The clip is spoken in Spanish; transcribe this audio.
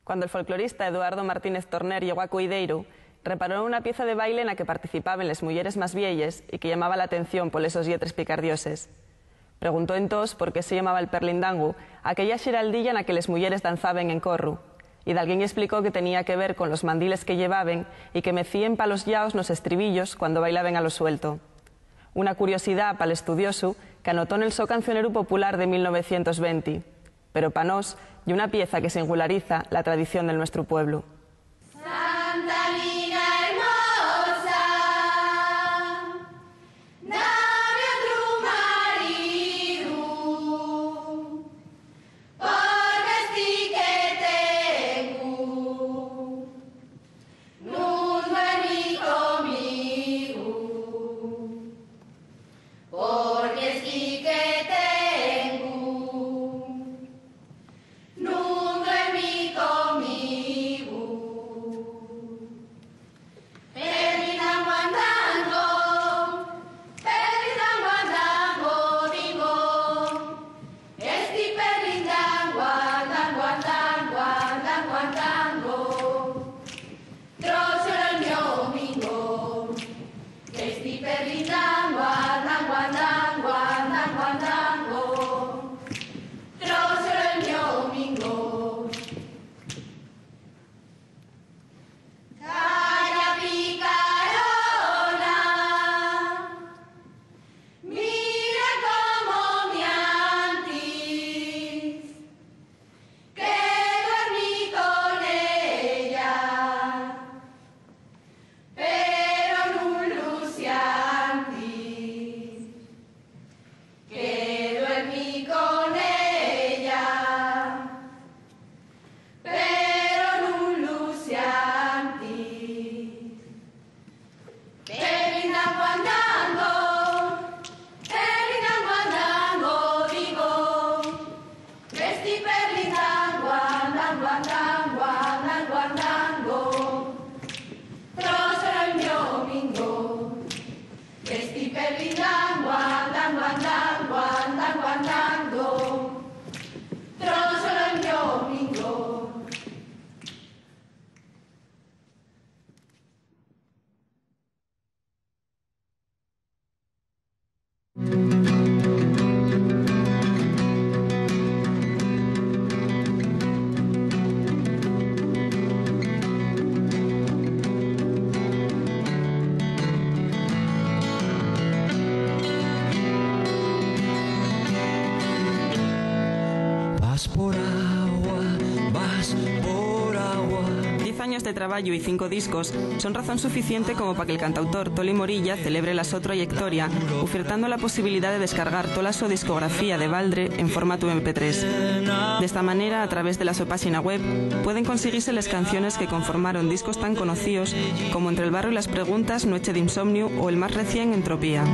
Cuando el folclorista Eduardo Martínez Torner llegó a Cuideiro, reparó en una pieza de baile en la que participaban las mujeres más vielles y que llamaba la atención por esos lletres picardioses. Preguntó entonces por qué se llamaba el perlindango aquella xiraldilla en la que las mujeres danzaban en corru, y de alguien explicó que tenía que ver con los mandiles que llevaban y que mecían pa los yaos nos estribillos cuando bailaban a lo suelto. Una curiosidad para el estudioso que anotó en el so cancionero popular de 1920, pero pa nós y una pieza que singulariza la tradición de nuestro pueblo. De trabajo y 5 discos son razón suficiente como para que el cantautor Toli Morilla celebre la su trayectoria, ofertando la posibilidad de descargar toda su discografía de Valdre en formato MP3. De esta manera, a través de la su página web, pueden conseguirse las canciones que conformaron discos tan conocidos como Entre el barro y las preguntas, Noche de insomnio o el más recién Entropía.